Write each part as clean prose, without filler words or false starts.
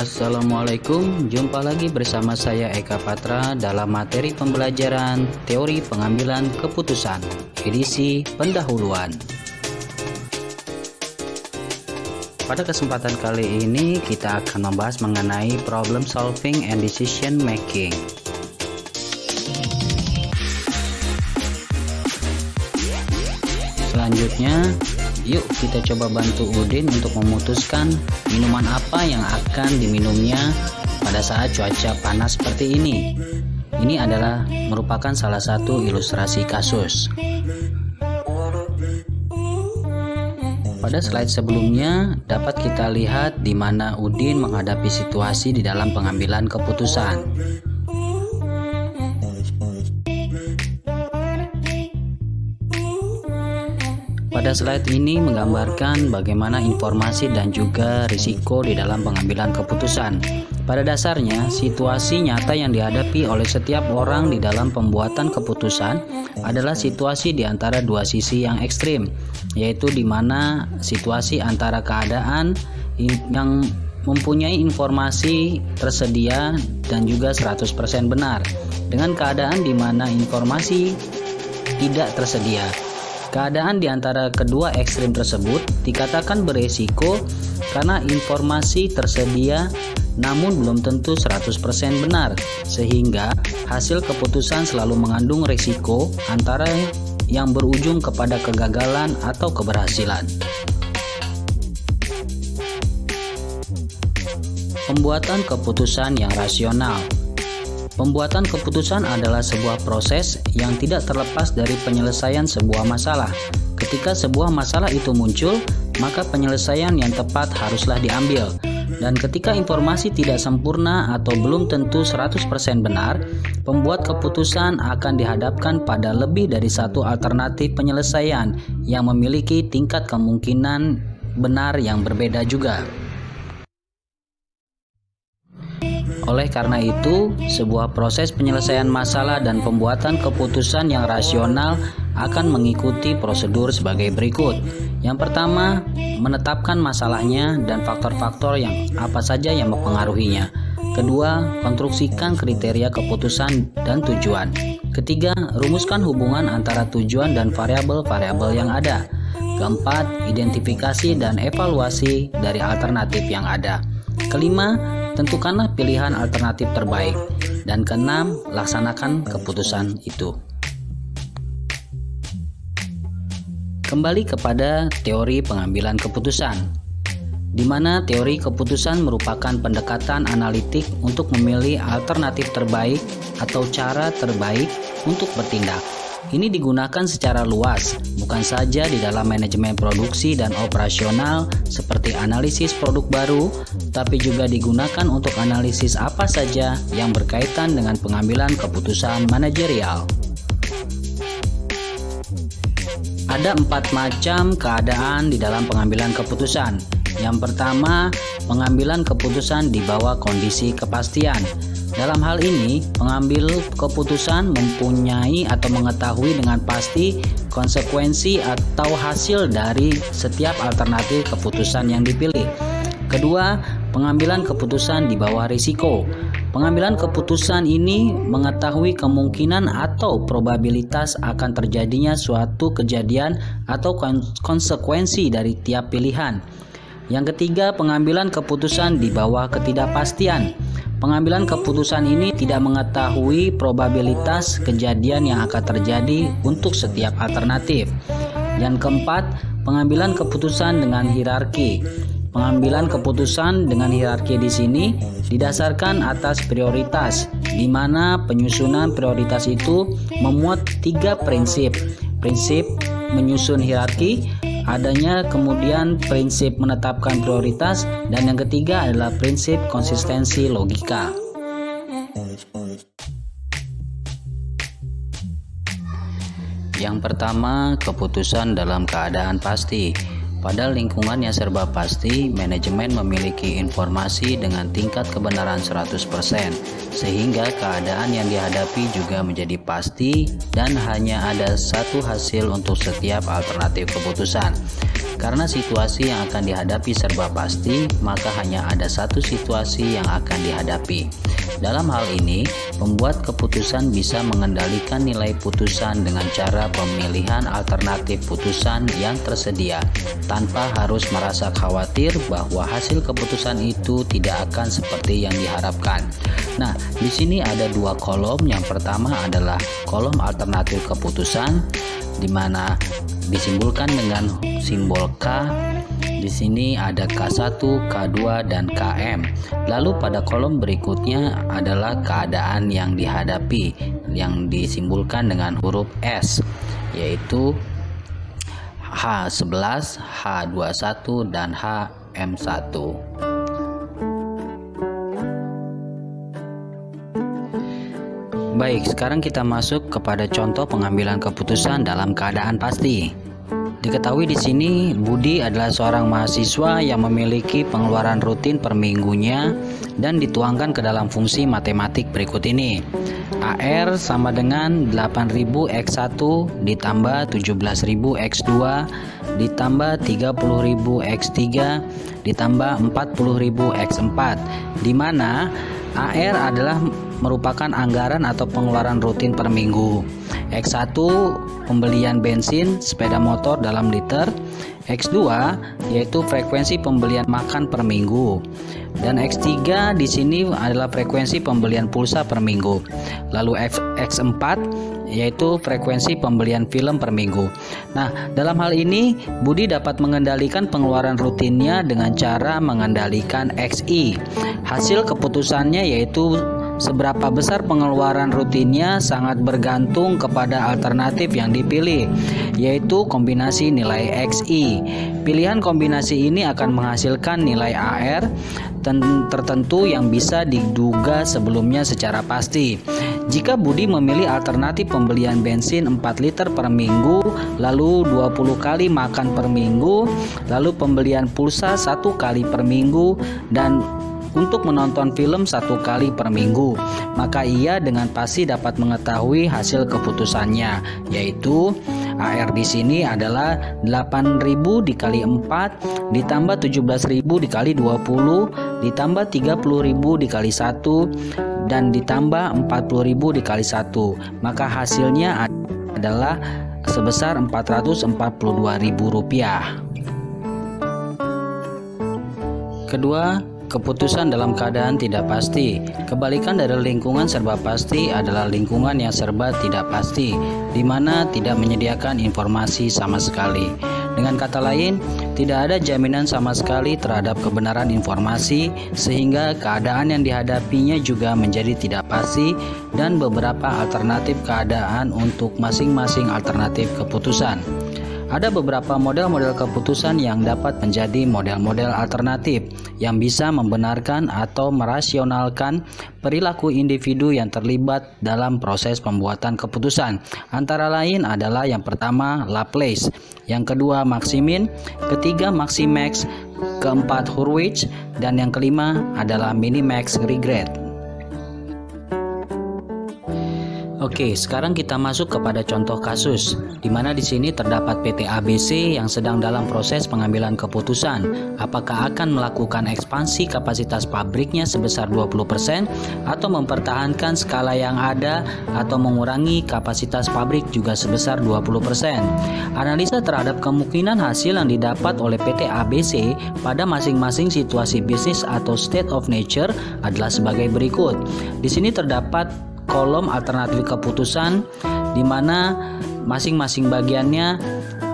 Assalamualaikum, jumpa lagi bersama saya Eka Patra dalam materi pembelajaran teori pengambilan keputusan, edisi pendahuluan. Pada kesempatan kali ini kita akan membahas mengenai problem solving and decision making. Selanjutnya, yuk kita coba bantu Udin untuk memutuskan minuman apa yang akan diminumnya pada saat cuaca panas seperti ini. Ini adalah merupakan salah satu ilustrasi kasus. Pada slide sebelumnya dapat kita lihat di mana Udin menghadapi situasi di dalam pengambilan keputusan. Pada slide ini menggambarkan bagaimana informasi dan juga risiko di dalam pengambilan keputusan. Pada dasarnya, situasi nyata yang dihadapi oleh setiap orang di dalam pembuatan keputusan adalah situasi di antara dua sisi yang ekstrim, yaitu di mana situasi antara keadaan yang mempunyai informasi tersedia dan juga 100% benar, dengan keadaan di mana informasi tidak tersedia. Keadaan di antara kedua ekstrim tersebut dikatakan beresiko karena informasi tersedia namun belum tentu 100% benar, sehingga hasil keputusan selalu mengandung risiko antara yang berujung kepada kegagalan atau keberhasilan. Pembuatan keputusan yang rasional. Pembuatan keputusan adalah sebuah proses yang tidak terlepas dari penyelesaian sebuah masalah. Ketika sebuah masalah itu muncul, maka penyelesaian yang tepat haruslah diambil. Dan ketika informasi tidak sempurna atau belum tentu 100% benar, pembuat keputusan akan dihadapkan pada lebih dari satu alternatif penyelesaian yang memiliki tingkat kemungkinan benar yang berbeda juga. Oleh karena itu, sebuah proses penyelesaian masalah dan pembuatan keputusan yang rasional akan mengikuti prosedur sebagai berikut. Yang pertama, menetapkan masalahnya dan faktor-faktor yang apa saja yang mempengaruhinya. Kedua, konstruksikan kriteria keputusan dan tujuan. Ketiga, rumuskan hubungan antara tujuan dan variabel-variabel yang ada. Keempat, identifikasi dan evaluasi dari alternatif yang ada. Kelima, tentukanlah pilihan alternatif terbaik. Dan keenam, laksanakan keputusan itu. Kembali kepada teori pengambilan keputusan, di mana teori keputusan merupakan pendekatan analitik untuk memilih alternatif terbaik atau cara terbaik untuk bertindak. Ini digunakan secara luas, bukan saja di dalam manajemen produksi dan operasional seperti analisis produk baru, tapi juga digunakan untuk analisis apa saja yang berkaitan dengan pengambilan keputusan manajerial. Ada 4 macam keadaan di dalam pengambilan keputusan. Yang pertama, pengambilan keputusan di bawah kondisi kepastian. Dalam hal ini, pengambil keputusan mempunyai atau mengetahui dengan pasti konsekuensi atau hasil dari setiap alternatif keputusan yang dipilih. Kedua, pengambilan keputusan di bawah risiko. Pengambilan keputusan ini mengetahui kemungkinan atau probabilitas akan terjadinya suatu kejadian atau konsekuensi dari tiap pilihan. Yang ketiga, pengambilan keputusan di bawah ketidakpastian. Pengambilan keputusan ini tidak mengetahui probabilitas kejadian yang akan terjadi untuk setiap alternatif. Yang keempat, pengambilan keputusan dengan hierarki. Pengambilan keputusan dengan hierarki di sini didasarkan atas prioritas, di mana penyusunan prioritas itu memuat 3 prinsip. Prinsip menyusun hierarki, adanya kemudian prinsip menetapkan prioritas, dan yang ketiga adalah prinsip konsistensi logika. Yang pertama, keputusan dalam keadaan pasti. Pada lingkungan yang serba pasti, manajemen memiliki informasi dengan tingkat kebenaran 100%, sehingga keadaan yang dihadapi juga menjadi pasti dan hanya ada satu hasil untuk setiap alternatif keputusan. Karena situasi yang akan dihadapi serba pasti, maka hanya ada satu situasi yang akan dihadapi. Dalam hal ini, pembuat keputusan bisa mengendalikan nilai putusan dengan cara pemilihan alternatif putusan yang tersedia, tanpa harus merasa khawatir bahwa hasil keputusan itu tidak akan seperti yang diharapkan. Nah, di sini ada dua kolom. Yang pertama adalah kolom alternatif keputusan, di mana disimbolkan dengan simbol K. Di sini ada K1, K2, dan KM. Lalu pada kolom berikutnya adalah keadaan yang dihadapi, yang disimbolkan dengan huruf S, yaitu H11, H21, dan HM1. Baik, sekarang kita masuk kepada contoh pengambilan keputusan dalam keadaan pasti. Diketahui di sini Budi adalah seorang mahasiswa yang memiliki pengeluaran rutin per minggunya dan dituangkan ke dalam fungsi matematik berikut ini. AR sama dengan 8.000 X1 ditambah 17.000 X2 ditambah 30.000 X3 ditambah 40.000 X4, di mana AR adalah merupakan anggaran atau pengeluaran rutin per minggu. X1 pembelian bensin sepeda motor dalam liter, X2 yaitu frekuensi pembelian makan per minggu, dan X3 di sini adalah frekuensi pembelian pulsa per minggu. Lalu X4 yaitu frekuensi pembelian film per minggu. Nah, dalam hal ini Budi dapat mengendalikan pengeluaran rutinnya dengan cara mengendalikan XI. Hasil keputusannya yaitu seberapa besar pengeluaran rutinnya sangat bergantung kepada alternatif yang dipilih, yaitu kombinasi nilai XI. Pilihan kombinasi ini akan menghasilkan nilai AR tertentu yang bisa diduga sebelumnya secara pasti. Jika Budi memilih alternatif pembelian bensin 4 liter per minggu, lalu 20 kali makan per minggu, lalu pembelian pulsa 1 kali per minggu, dan untuk menonton film 1 kali per minggu, maka ia dengan pasti dapat mengetahui hasil keputusannya, yaitu AR di sini adalah 8.000 dikali 4 ditambah 17.000 dikali 20 ditambah 30.000 dikali 1 dan ditambah 40.000 dikali 1, maka hasilnya adalah sebesar Rp442.000. Kedua, keputusan dalam keadaan tidak pasti. Kebalikan dari lingkungan serba pasti adalah lingkungan yang serba tidak pasti, di mana tidak menyediakan informasi sama sekali. Dengan kata lain, tidak ada jaminan sama sekali terhadap kebenaran informasi, sehingga keadaan yang dihadapinya juga menjadi tidak pasti dan beberapa alternatif keadaan untuk masing-masing alternatif keputusan. Ada beberapa model-model keputusan yang dapat menjadi model-model alternatif yang bisa membenarkan atau merasionalkan perilaku individu yang terlibat dalam proses pembuatan keputusan. Antara lain adalah yang pertama Laplace, yang kedua Maximin, ketiga Maximax, keempat Hurwitz, dan yang kelima adalah Minimax Regret. Oke, sekarang kita masuk kepada contoh kasus, di mana di sini terdapat PT ABC yang sedang dalam proses pengambilan keputusan apakah akan melakukan ekspansi kapasitas pabriknya sebesar 20% atau mempertahankan skala yang ada atau mengurangi kapasitas pabrik juga sebesar 20%. Analisa terhadap kemungkinan hasil yang didapat oleh PT ABC pada masing-masing situasi bisnis atau state of nature adalah sebagai berikut. Di sini terdapat kolom alternatif keputusan, di mana masing-masing bagiannya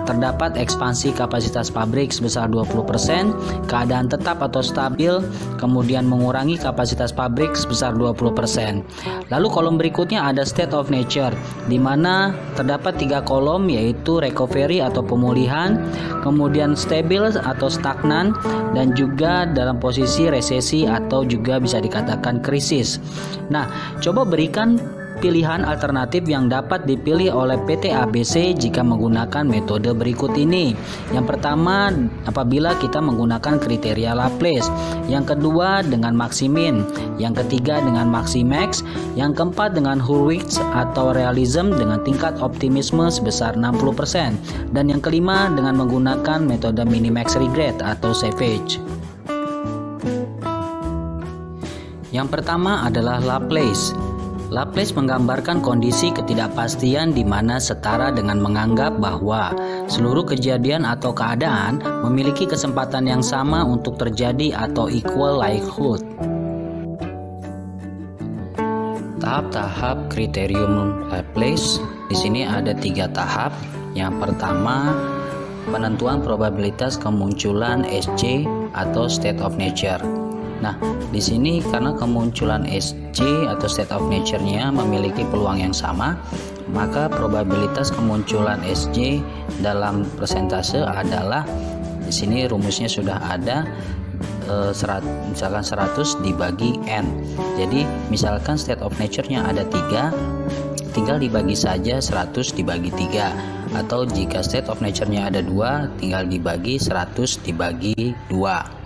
terdapat ekspansi kapasitas pabrik sebesar 20%, keadaan tetap atau stabil, kemudian mengurangi kapasitas pabrik sebesar 20%. Lalu kolom berikutnya ada state of nature, di mana terdapat 3 kolom, yaitu recovery atau pemulihan, kemudian stabil atau stagnan, dan juga dalam posisi resesi atau juga bisa dikatakan krisis. Nah, coba berikan pilihan alternatif yang dapat dipilih oleh PT ABC jika menggunakan metode berikut ini. Yang pertama, apabila kita menggunakan kriteria Laplace. Yang kedua, dengan maximin. Yang ketiga, dengan maximax. Yang keempat, dengan Hurwitz atau realism dengan tingkat optimisme sebesar 60%. Dan yang kelima, dengan menggunakan metode minimax regret atau savage. Yang pertama adalah Laplace. Laplace menggambarkan kondisi ketidakpastian di mana setara dengan menganggap bahwa seluruh kejadian atau keadaan memiliki kesempatan yang sama untuk terjadi atau equal likelihood. Tahap-tahap kriterium Laplace di sini ada 3 tahap. Yang pertama, penentuan probabilitas kemunculan SC atau state of nature. Nah, di sini karena kemunculan SC atau state of nature-nya memiliki peluang yang sama, maka probabilitas kemunculan SC dalam persentase adalah di sini rumusnya sudah ada, misalkan 100 dibagi N. Jadi misalkan state of nature-nya ada 3, tinggal dibagi saja 100 dibagi 3. Atau jika state of nature-nya ada 2, tinggal dibagi 100 dibagi 2.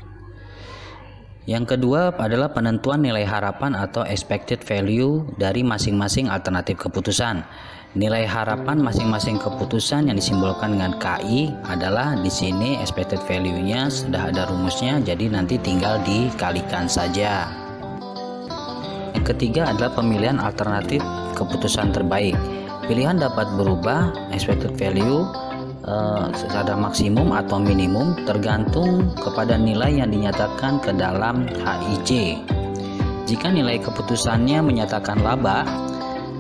Yang kedua adalah penentuan nilai harapan atau expected value dari masing-masing alternatif keputusan. Nilai harapan masing-masing keputusan yang disimbolkan dengan KI adalah di sini expected value-nya sudah ada rumusnya, jadi nanti tinggal dikalikan saja. Yang ketiga adalah pemilihan alternatif keputusan terbaik. Pilihan dapat berubah, expected value ada maksimum atau minimum tergantung kepada nilai yang dinyatakan ke dalam HIC. Jika nilai keputusannya menyatakan laba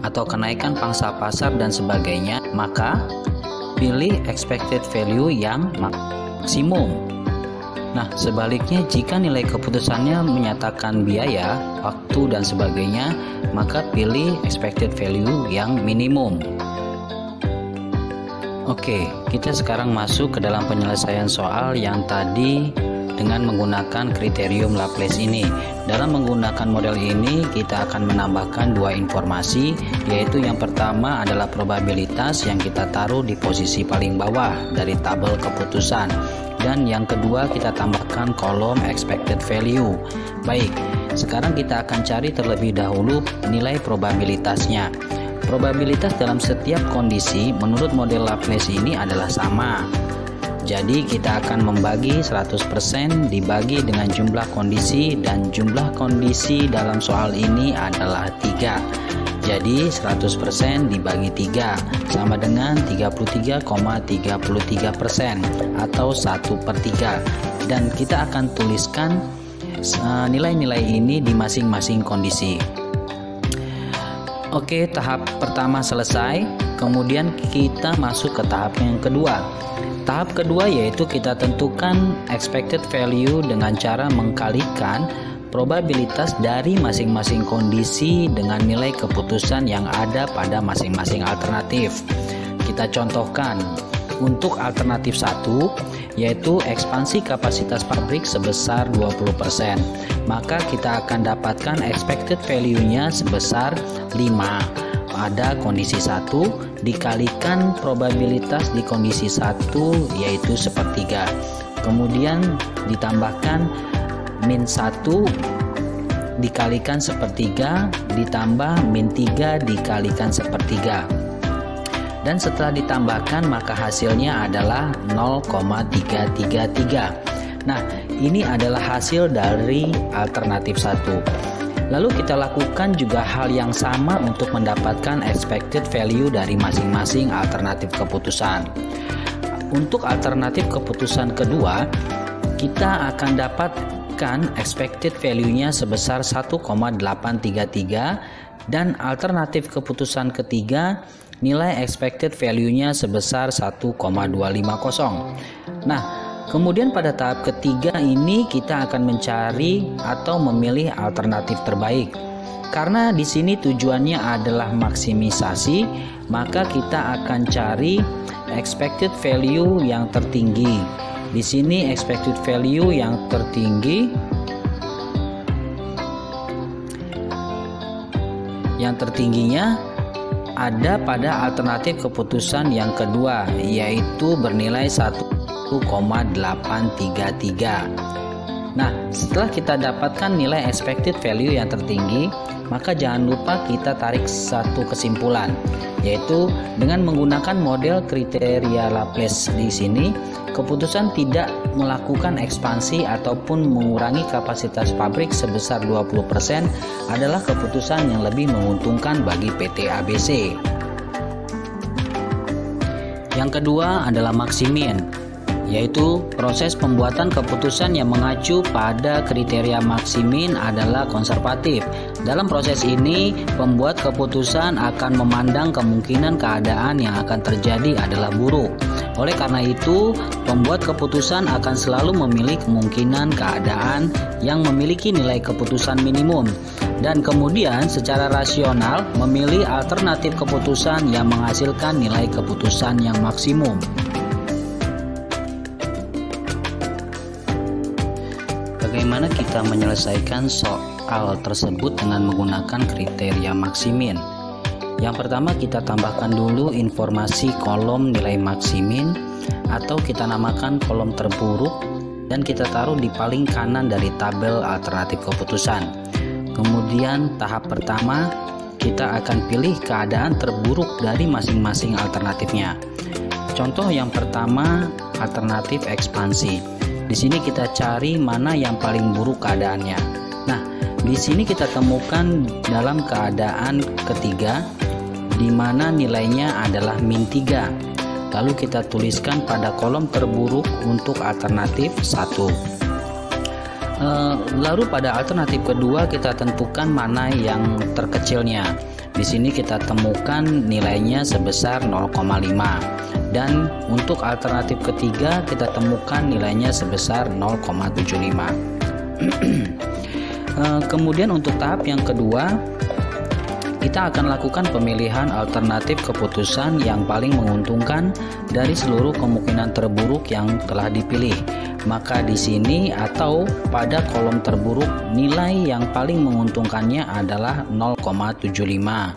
atau kenaikan pangsa pasar dan sebagainya, maka pilih expected value yang maksimum. Nah, sebaliknya jika nilai keputusannya menyatakan biaya, waktu dan sebagainya, maka pilih expected value yang minimum. Oke, kita sekarang masuk ke dalam penyelesaian soal yang tadi dengan menggunakan kriterium Laplace ini. Dalam menggunakan model ini, kita akan menambahkan 2 informasi, yaitu yang pertama adalah probabilitas yang kita taruh di posisi paling bawah dari tabel keputusan. Dan yang kedua, kita tambahkan kolom expected value. Baik, sekarang kita akan cari terlebih dahulu nilai probabilitasnya. Probabilitas dalam setiap kondisi menurut model Laplace ini adalah sama. Jadi kita akan membagi 100% dibagi dengan jumlah kondisi, dan jumlah kondisi dalam soal ini adalah 3. Jadi 100% dibagi 3 sama dengan 33,33% atau 1/3. Dan kita akan tuliskan nilai-nilai ini di masing-masing kondisi. Oke, tahap pertama selesai. Kemudian kita masuk ke tahap yang kedua. Tahap kedua yaitu kita tentukan expected value dengan cara mengkalikan probabilitas dari masing-masing kondisi dengan nilai keputusan yang ada pada masing-masing alternatif. Kita contohkan. Untuk alternatif 1 yaitu ekspansi kapasitas pabrik sebesar 20%, maka kita akan dapatkan expected value-nya sebesar 5 pada kondisi 1 dikalikan probabilitas di kondisi 1 yaitu 1/3. Kemudian ditambahkan min 1 dikalikan 1/3 ditambah min 3 dikalikan 1/3. Dan setelah ditambahkan maka hasilnya adalah 0,333. Nah, ini adalah hasil dari alternatif 1. Lalu kita lakukan juga hal yang sama untuk mendapatkan expected value dari masing-masing alternatif keputusan. Untuk alternatif keputusan kedua, kita akan dapatkan expected value-nya sebesar 1,833, dan alternatif keputusan ketiga nilai expected value-nya sebesar 1,250. Nah, kemudian pada tahap ketiga ini kita akan mencari atau memilih alternatif terbaik. Karena di sini tujuannya adalah maksimisasi, maka kita akan cari expected value yang tertinggi. Di sini expected value yang tertinggi Yang tertingginya ada pada alternatif keputusan yang kedua, yaitu bernilai 1,833. Nah, setelah kita dapatkan nilai expected value yang tertinggi, maka jangan lupa kita tarik satu kesimpulan, yaitu dengan menggunakan model kriteria Laplace di sini, keputusan tidak melakukan ekspansi ataupun mengurangi kapasitas pabrik sebesar 20% adalah keputusan yang lebih menguntungkan bagi PT ABC. Yang kedua adalah Maximin, yaitu proses pembuatan keputusan yang mengacu pada kriteria Maximin adalah konservatif. Dalam proses ini, pembuat keputusan akan memandang kemungkinan keadaan yang akan terjadi adalah buruk. Oleh karena itu, pembuat keputusan akan selalu memilih kemungkinan keadaan yang memiliki nilai keputusan minimum, dan kemudian secara rasional memilih alternatif keputusan yang menghasilkan nilai keputusan yang maksimum. Bagaimana kita menyelesaikan soal tersebut dengan menggunakan kriteria Maximin? Yang pertama, kita tambahkan dulu informasi kolom nilai Maximin, atau kita namakan kolom terburuk, dan kita taruh di paling kanan dari tabel alternatif keputusan. Kemudian tahap pertama, kita akan pilih keadaan terburuk dari masing-masing alternatifnya. Contoh yang pertama, alternatif ekspansi. Di sini kita cari mana yang paling buruk keadaannya. Nah, di sini kita temukan dalam keadaan ketiga, di mana nilainya adalah -3. Lalu kita tuliskan pada kolom terburuk untuk alternatif 1. Lalu pada alternatif kedua kita tentukan mana yang terkecilnya. Di sini kita temukan nilainya sebesar 0,5. Dan untuk alternatif ketiga kita temukan nilainya sebesar 0,75. Kemudian untuk tahap yang kedua, kita akan lakukan pemilihan alternatif keputusan yang paling menguntungkan dari seluruh kemungkinan terburuk yang telah dipilih. Maka di sini atau pada kolom terburuk, nilai yang paling menguntungkannya adalah 0,75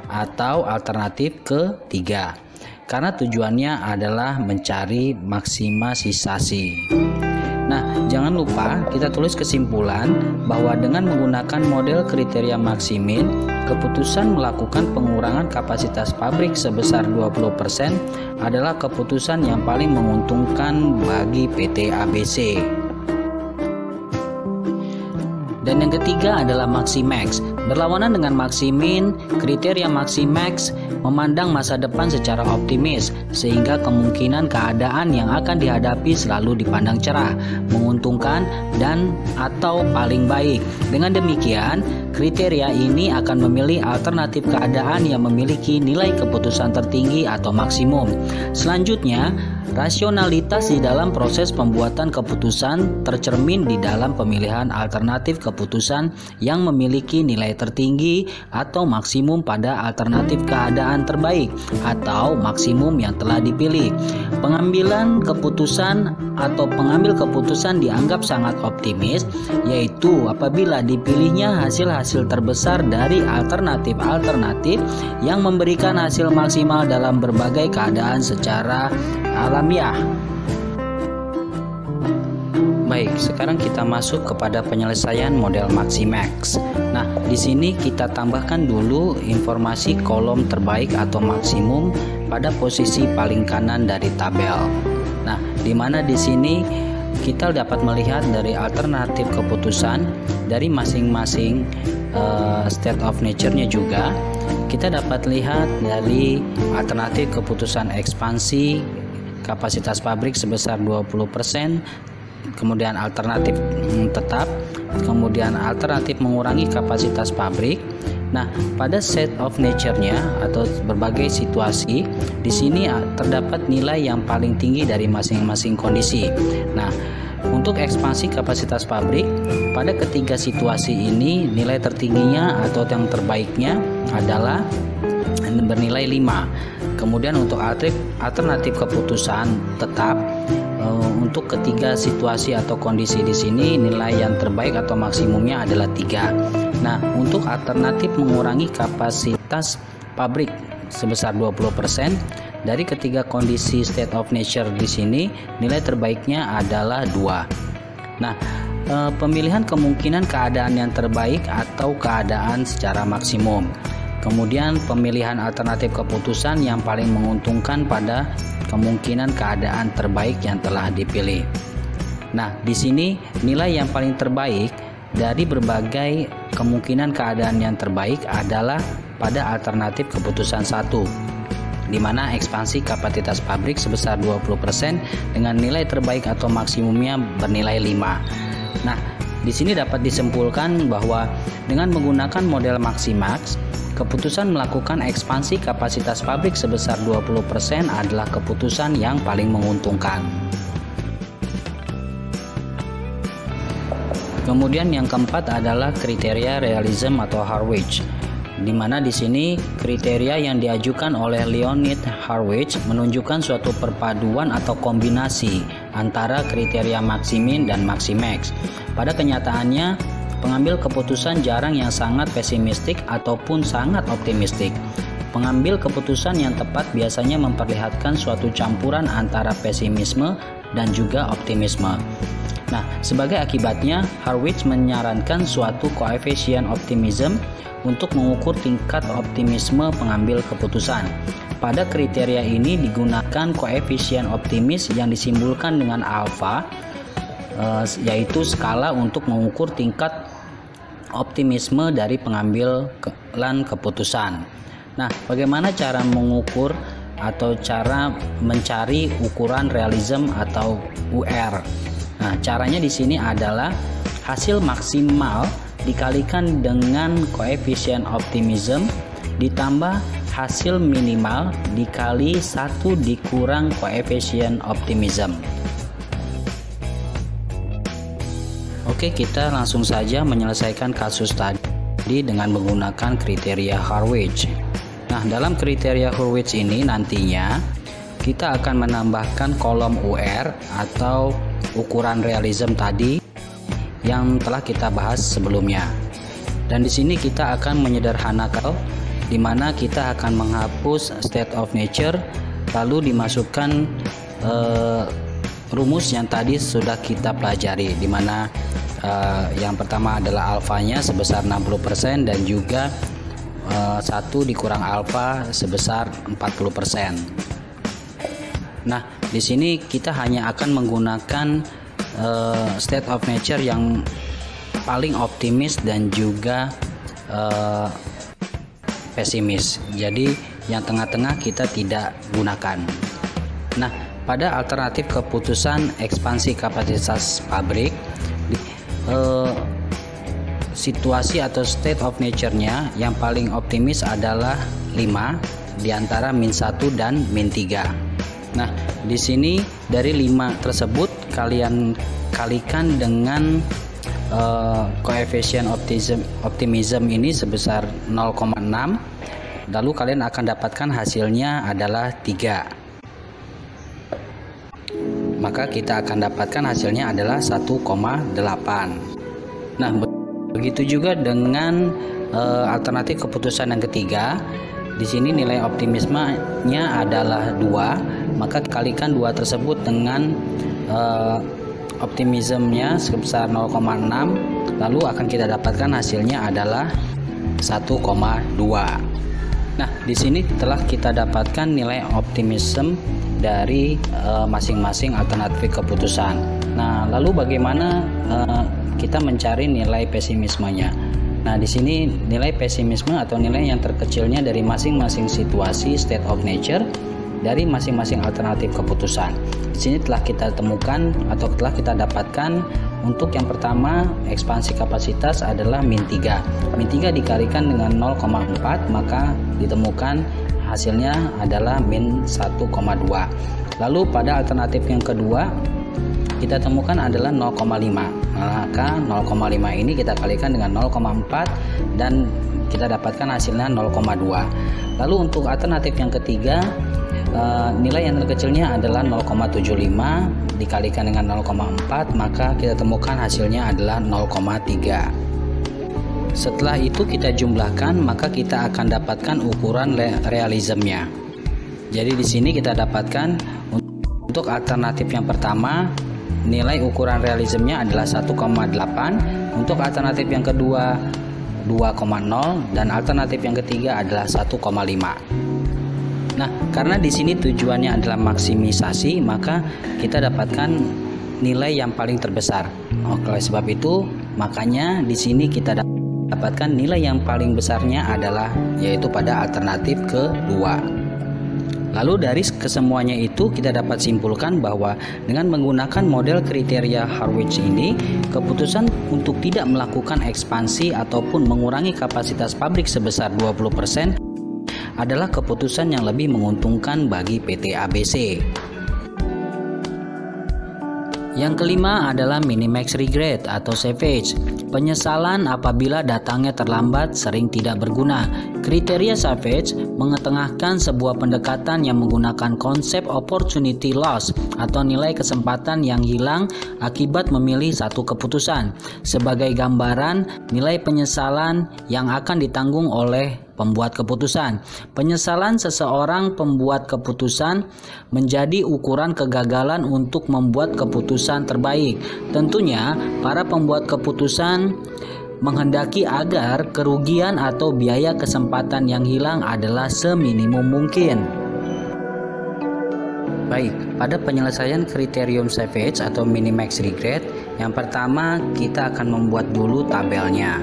atau alternatif ketiga, karena tujuannya adalah mencari maksimisasi. Nah, jangan lupa kita tulis kesimpulan bahwa dengan menggunakan model kriteria Maximin, keputusan melakukan pengurangan kapasitas pabrik sebesar 20% adalah keputusan yang paling menguntungkan bagi PT ABC. Dan yang ketiga adalah Maximax. Berlawanan dengan Maximin, kriteria Maximax memandang masa depan secara optimis, sehingga kemungkinan keadaan yang akan dihadapi selalu dipandang cerah, menguntungkan, dan atau paling baik. Dengan demikian, kriteria ini akan memilih alternatif keadaan yang memiliki nilai keputusan tertinggi atau maksimum. Selanjutnya, rasionalitas di dalam proses pembuatan keputusan tercermin di dalam pemilihan alternatif keputusan yang memiliki nilai tertinggi atau maksimum pada alternatif keadaan terbaik atau maksimum yang telah dipilih. Pengambilan keputusan atau pengambil keputusan dianggap sangat optimis, yaitu apabila dipilihnya hasil-hasil terbesar dari alternatif-alternatif yang memberikan hasil maksimal dalam berbagai keadaan secara alamiah. Baik, sekarang kita masuk kepada penyelesaian model Maximax. Nah, di sini kita tambahkan dulu informasi kolom terbaik atau maksimum pada posisi paling kanan dari tabel. Nah, di mana di sini kita dapat melihat dari alternatif keputusan dari masing-masing state of nature-nya juga. Kita dapat lihat dari alternatif keputusan ekspansi kapasitas pabrik sebesar 20%, kemudian alternatif tetap, kemudian alternatif mengurangi kapasitas pabrik. Nah, pada set of nature-nya atau berbagai situasi, di sini terdapat nilai yang paling tinggi dari masing-masing kondisi. Nah, untuk ekspansi kapasitas pabrik, pada ketiga situasi ini nilai tertingginya atau yang terbaiknya adalah bernilai 5. Kemudian untuk alternatif keputusan tetap, untuk ketiga situasi atau kondisi di sini nilai yang terbaik atau maksimumnya adalah 3. Nah, untuk alternatif mengurangi kapasitas pabrik sebesar 20%, dari ketiga kondisi state of nature di sini nilai terbaiknya adalah 2. Nah, pemilihan kemungkinan keadaan yang terbaik atau keadaan secara maksimum. Kemudian pemilihan alternatif keputusan yang paling menguntungkan pada kemungkinan keadaan terbaik yang telah dipilih. Nah, di sini nilai yang paling terbaik dari berbagai kemungkinan keadaan yang terbaik adalah pada alternatif keputusan 1, di mana ekspansi kapasitas pabrik sebesar 20% dengan nilai terbaik atau maksimumnya bernilai 5. Nah, di sini dapat disimpulkan bahwa dengan menggunakan model Maximax, keputusan melakukan ekspansi kapasitas pabrik sebesar 20% adalah keputusan yang paling menguntungkan. Kemudian yang keempat adalah kriteria realism atau Harwich, di mana di sini kriteria yang diajukan oleh Leonid Harwich menunjukkan suatu perpaduan atau kombinasi antara kriteria Maximin dan Maximax. Pada kenyataannya, pengambil keputusan jarang yang sangat pesimistik ataupun sangat optimistik. Pengambil keputusan yang tepat biasanya memperlihatkan suatu campuran antara pesimisme dan juga optimisme. Nah, sebagai akibatnya, Harwich menyarankan suatu koefisien optimism untuk mengukur tingkat optimisme pengambil keputusan. Pada kriteria ini digunakan koefisien optimis yang disimbolkan dengan alfa, yaitu skala untuk mengukur tingkat optimisme dari pengambilan keputusan. Nah, bagaimana cara mengukur atau cara mencari ukuran realism atau UR? Nah, caranya di sini adalah hasil maksimal dikalikan dengan koefisien optimism ditambah hasil minimal dikali 1 dikurang koefisien optimism. Oke, kita langsung saja menyelesaikan kasus tadi dengan menggunakan kriteria Harwich. Nah, dalam kriteria Harwich ini nantinya kita akan menambahkan kolom UR atau ukuran realism tadi yang telah kita bahas sebelumnya. Dan di sini kita akan menyederhanakan, di mana kita akan menghapus state of nature lalu dimasukkan rumus yang tadi sudah kita pelajari, di mana yang pertama adalah alfanya sebesar 60% dan juga 1 dikurang alfa sebesar 40%. Nah, di sini kita hanya akan menggunakan state of nature yang paling optimis dan juga pesimis. Jadi yang tengah-tengah kita tidak gunakan. Nah, pada alternatif keputusan ekspansi kapasitas pabrik, situasi atau state of nature-nya yang paling optimis adalah 5 di antara -1 dan -3. Nah, di sini dari 5 tersebut kalian kalikan dengan koefisien optimism ini sebesar 0,6, lalu kalian akan dapatkan hasilnya adalah 3. Maka kita akan dapatkan hasilnya adalah 1,8. Nah, begitu juga dengan alternatif keputusan yang ketiga. Di sini nilai optimismenya adalah 2, maka kalikan 2 tersebut dengan optimismnya sebesar 0,6, lalu akan kita dapatkan hasilnya adalah 1,2. Nah, di sini telah kita dapatkan nilai optimism dari masing-masing alternatif keputusan. Nah, lalu bagaimana kita mencari nilai pesimismenya? Nah, di sini nilai pesimisme atau nilai yang terkecilnya dari masing-masing situasi state of nature dari masing-masing alternatif keputusan. Di sini telah kita temukan atau telah kita dapatkan untuk yang pertama ekspansi kapasitas adalah -3. -3 dikalikan dengan 0,4 maka ditemukan hasilnya adalah -1,2. Lalu pada alternatif yang kedua kita temukan adalah 0,5. Maka 0,5 ini kita kalikan dengan 0,4 dan kita dapatkan hasilnya 0,2. Lalu untuk alternatif yang ketiga, nilai yang terkecilnya adalah 0,75 dikalikan dengan 0,4 maka kita temukan hasilnya adalah 0,3. Setelah itu kita jumlahkan, maka kita akan dapatkan ukuran realismnya. Jadi di sini kita dapatkan untuk alternatif yang pertama nilai ukuran realismnya adalah 1,8, untuk alternatif yang kedua 2,0, dan alternatif yang ketiga adalah 1,5. Nah, karena di sini tujuannya adalah maksimisasi, maka kita dapatkan nilai yang paling terbesar. Oleh sebab itu, makanya di sini kita dapatkan nilai yang paling besarnya adalah yaitu pada alternatif kedua. Lalu dari kesemuanya itu kita dapat simpulkan bahwa dengan menggunakan model kriteria Harwich ini, keputusan untuk tidak melakukan ekspansi ataupun mengurangi kapasitas pabrik sebesar 20% adalah keputusan yang lebih menguntungkan bagi PT ABC. Yang kelima adalah minimax regret atau savage. Penyesalan apabila datangnya terlambat sering tidak berguna. Kriteria savage mengetengahkan sebuah pendekatan yang menggunakan konsep opportunity loss atau nilai kesempatan yang hilang akibat memilih satu keputusan. Sebagai gambaran, nilai penyesalan yang akan ditanggung oleh pembuat keputusan. Penyesalan seseorang pembuat keputusan menjadi ukuran kegagalan untuk membuat keputusan terbaik. Tentunya, para pembuat keputusan menghendaki agar kerugian atau biaya kesempatan yang hilang adalah seminimum mungkin. Baik, pada penyelesaian kriterium savage atau minimax regret, yang pertama kita akan membuat dulu tabelnya.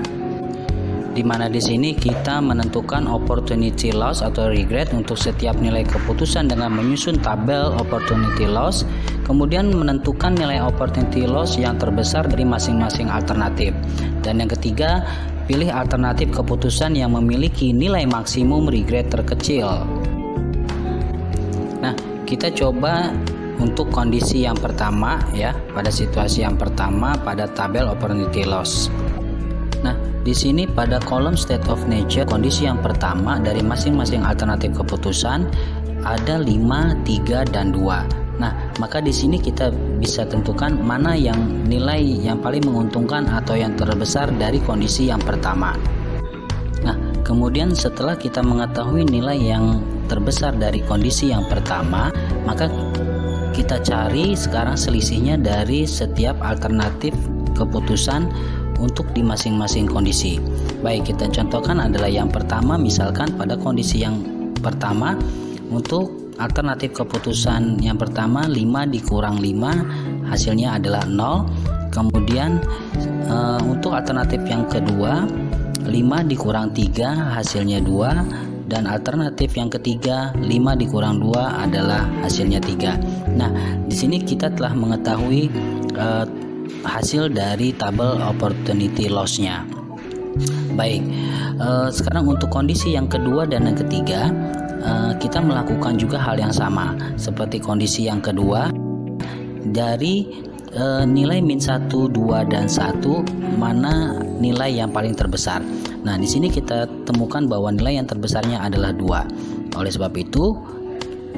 Di mana di sini kita menentukan opportunity loss atau regret untuk setiap nilai keputusan dengan menyusun tabel opportunity loss, kemudian menentukan nilai opportunity loss yang terbesar dari masing-masing alternatif. Dan yang ketiga, pilih alternatif keputusan yang memiliki nilai maksimum regret terkecil. Nah, kita coba untuk kondisi yang pertama ya, pada situasi yang pertama pada tabel opportunity loss. Nah, di sini pada kolom state of nature, kondisi yang pertama dari masing-masing alternatif keputusan ada 5, 3, dan 2. Nah, maka di sini kita bisa tentukan mana yang nilai yang paling menguntungkan atau yang terbesar dari kondisi yang pertama. Nah, kemudian setelah kita mengetahui nilai yang terbesar dari kondisi yang pertama, maka kita cari sekarang selisihnya dari setiap alternatif keputusan untuk di masing-masing kondisi. Baik, kita contohkan adalah yang pertama, misalkan pada kondisi yang pertama untuk alternatif keputusan yang pertama 5 dikurang 5 hasilnya adalah 0. Kemudian untuk alternatif yang kedua 5 dikurang 3 hasilnya 2, dan alternatif yang ketiga 5 dikurang 2 adalah hasilnya 3. Nah, di sini kita telah mengetahui hasil dari tabel opportunity loss-nya. Baik, sekarang untuk kondisi yang kedua dan yang ketiga, kita melakukan juga hal yang sama seperti kondisi yang kedua. Dari nilai min 1, 2, dan 1, mana nilai yang paling terbesar? Nah, di sini kita temukan bahwa nilai yang terbesarnya adalah 2. Oleh sebab itu,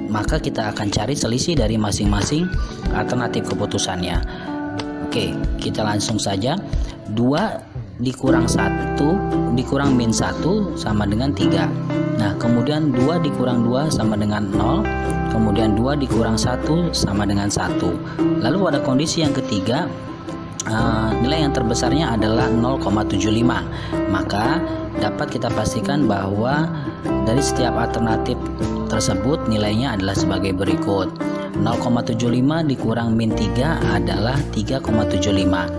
maka kita akan cari selisih dari masing-masing alternatif keputusannya. Oke, kita langsung saja. 2 dikurang 1 dikurang min 1 sama dengan 3. Nah, kemudian 2 dikurang 2 sama dengan 0. Kemudian 2 dikurang 1 sama dengan 1. Lalu pada kondisi yang ketiga, nilai yang terbesarnya adalah 0,75. Maka dapat kita pastikan bahwa dari setiap alternatif tersebut nilainya adalah sebagai berikut. 0,75 dikurang min 3 adalah 3,75.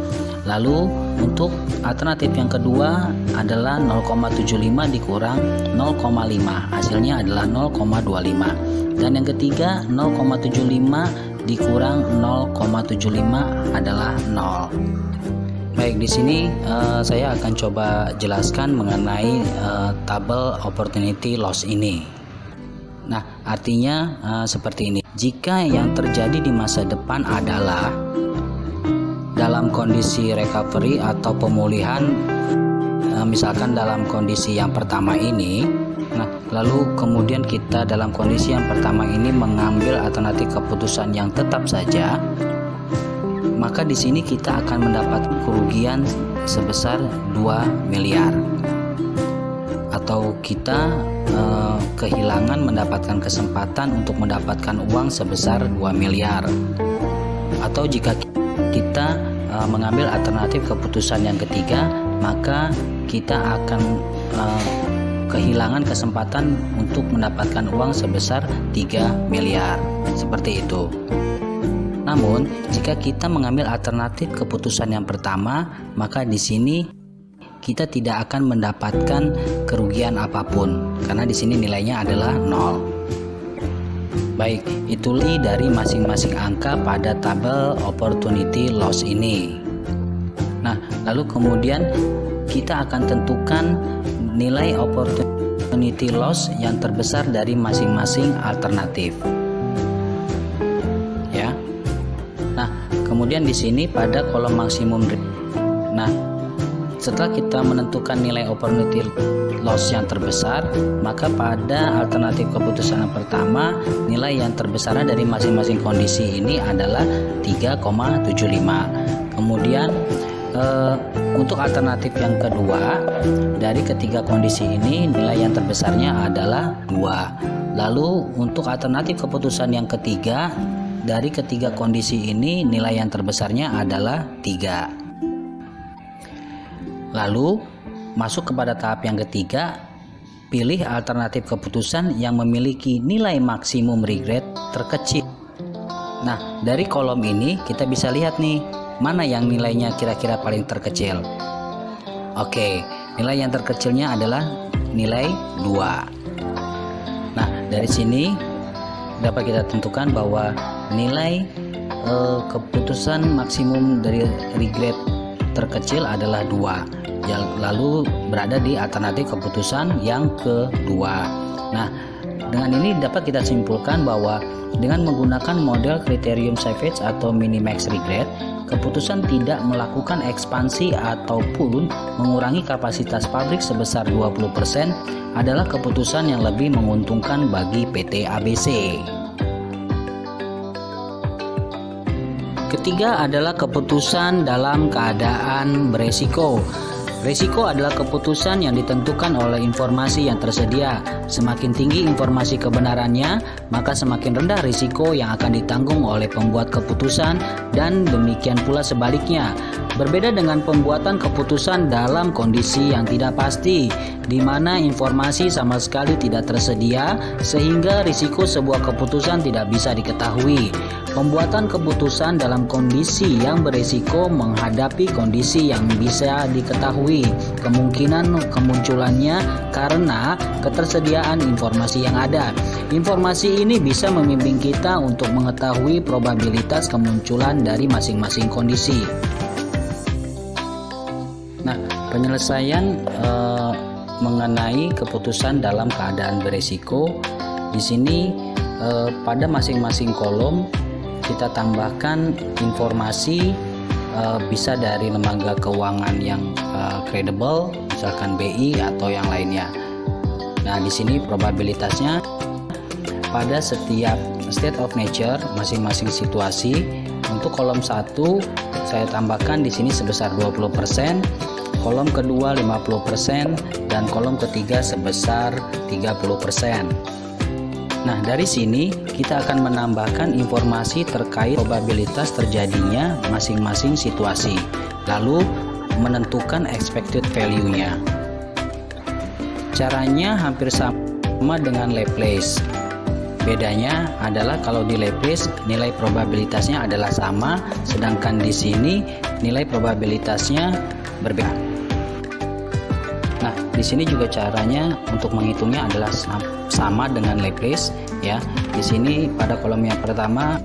Lalu untuk alternatif yang kedua adalah 0,75 dikurang 0,5, hasilnya adalah 0,25. Dan yang ketiga 0,75 dikurang 0,75 adalah 0. Baik, di sini saya akan coba jelaskan mengenai tabel opportunity loss ini. Nah, artinya seperti ini. Jika yang terjadi di masa depan adalah dalam kondisi recovery atau pemulihan, misalkan dalam kondisi yang pertama ini, nah lalu kemudian kita dalam kondisi yang pertama ini mengambil alternatif keputusan yang tetap saja, maka di sini kita akan mendapat kerugian sebesar 2 miliar. Atau kita kehilangan mendapatkan kesempatan untuk mendapatkan uang sebesar 2 miliar. Atau jika kita mengambil alternatif keputusan yang ketiga, maka kita akan kehilangan kesempatan untuk mendapatkan uang sebesar 3 miliar. Seperti itu. Namun, jika kita mengambil alternatif keputusan yang pertama, maka di sini kita tidak akan mendapatkan kerugian apapun karena di sini nilainya adalah 0. Baik, itu dari masing-masing angka pada tabel opportunity loss ini. Nah, lalu kemudian kita akan tentukan nilai opportunity loss yang terbesar dari masing-masing alternatif. Ya. Nah, kemudian di sini pada kolom maksimum. Nah, setelah kita menentukan nilai opportunity loss yang terbesar, maka pada alternatif keputusan yang pertama, nilai yang terbesar dari masing-masing kondisi ini adalah 3,75. Kemudian untuk alternatif yang kedua, dari ketiga kondisi ini nilai yang terbesarnya adalah 2. Lalu untuk alternatif keputusan yang ketiga, dari ketiga kondisi ini nilai yang terbesarnya adalah 3. Lalu masuk kepada tahap yang ketiga, pilih alternatif keputusan yang memiliki nilai maksimum regret terkecil. Nah, dari kolom ini kita bisa lihat nih, mana yang nilainya kira-kira paling terkecil. Oke, nilai yang terkecilnya adalah nilai 2. Nah, dari sini dapat kita tentukan bahwa nilai keputusan maksimum dari regret terkecil adalah 2. Lalu berada di alternatif keputusan yang kedua. Nah, dengan ini dapat kita simpulkan bahwa dengan menggunakan model kriterium Savage atau minimax regret, keputusan tidak melakukan ekspansi ataupun mengurangi kapasitas pabrik sebesar 20% adalah keputusan yang lebih menguntungkan bagi PT ABC. Ketiga adalah keputusan dalam keadaan beresiko. Risiko adalah keputusan yang ditentukan oleh informasi yang tersedia. Semakin tinggi informasi kebenarannya, maka semakin rendah risiko yang akan ditanggung oleh pembuat keputusan, dan demikian pula sebaliknya. Berbeda dengan pembuatan keputusan dalam kondisi yang tidak pasti, di mana informasi sama sekali tidak tersedia, sehingga risiko sebuah keputusan tidak bisa diketahui. Pembuatan keputusan dalam kondisi yang berisiko menghadapi kondisi yang bisa diketahui kemungkinan kemunculannya karena ketersediaan informasi yang ada. Informasi ini bisa membimbing kita untuk mengetahui probabilitas kemunculan dari masing-masing kondisi. Nah, penyelesaian mengenai keputusan dalam keadaan berisiko di sini pada masing-masing kolom kita tambahkan informasi bisa dari lembaga keuangan yang kredibel, misalkan BI atau yang lainnya. Nah, di sini probabilitasnya pada setiap state of nature masing-masing situasi. Untuk kolom 1 saya tambahkan di sini sebesar 20%, kolom kedua 50%, dan kolom ketiga sebesar 30%. Nah, dari sini kita akan menambahkan informasi terkait probabilitas terjadinya masing-masing situasi, lalu menentukan expected value-nya. Caranya hampir sama dengan Laplace. Bedanya adalah kalau di Laplace nilai probabilitasnya adalah sama, sedangkan di sini nilai probabilitasnya berbeda. Nah, di sini juga caranya untuk menghitungnya adalah sama dengan Laplace ya. Di sini pada kolom yang pertama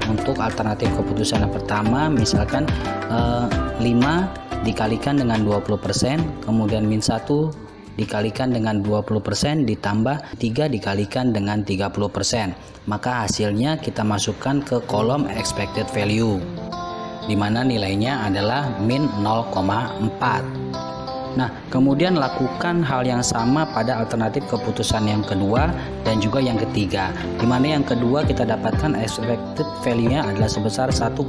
untuk alternatif keputusan yang pertama misalkan 5 dikalikan dengan 20%, kemudian min 1 dikalikan dengan 20% ditambah 3 dikalikan dengan 30%. Maka hasilnya kita masukkan ke kolom expected value di mana nilainya adalah min 0,4. Nah, kemudian lakukan hal yang sama pada alternatif keputusan yang kedua dan juga yang ketiga. Di mana yang kedua kita dapatkan expected value-nya adalah sebesar 1,75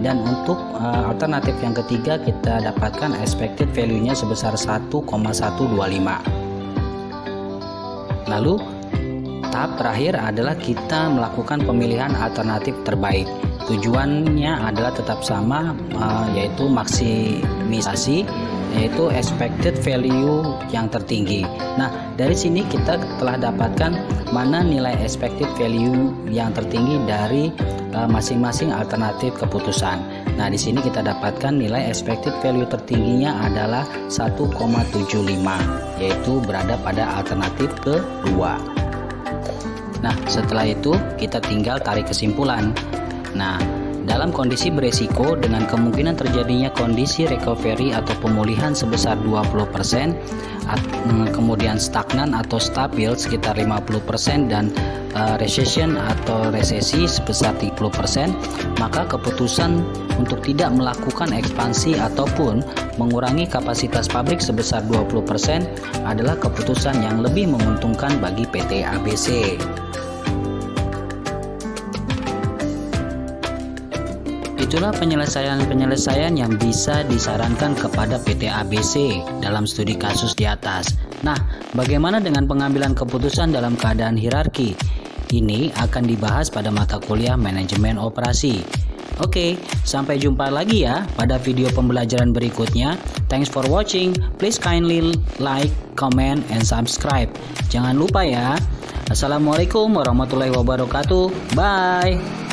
dan untuk alternatif yang ketiga kita dapatkan expected value-nya sebesar 1,125. Lalu tahap terakhir adalah kita melakukan pemilihan alternatif terbaik. Tujuannya adalah tetap sama, yaitu maksimisasi, yaitu expected value yang tertinggi. Nah, dari sini kita telah dapatkan mana nilai expected value yang tertinggi dari masing-masing alternatif keputusan. Nah, di sini kita dapatkan nilai expected value tertingginya adalah 1,75, yaitu berada pada alternatif kedua. Nah, setelah itu kita tinggal tarik kesimpulan. Nah, dalam kondisi beresiko dengan kemungkinan terjadinya kondisi recovery atau pemulihan sebesar 20%, kemudian stagnan atau stabil sekitar 50% dan recession atau resesi sebesar 30%, maka keputusan untuk tidak melakukan ekspansi ataupun mengurangi kapasitas pabrik sebesar 20% adalah keputusan yang lebih menguntungkan bagi PT ABC. Itulah penyelesaian yang bisa disarankan kepada PT ABC dalam studi kasus di atas. Nah, bagaimana dengan pengambilan keputusan dalam keadaan hierarki? Ini akan dibahas pada mata kuliah manajemen operasi. Oke, sampai jumpa lagi ya pada video pembelajaran berikutnya. Thanks for watching. Please kindly like, comment, and subscribe. Jangan lupa ya. Assalamualaikum warahmatullahi wabarakatuh. Bye.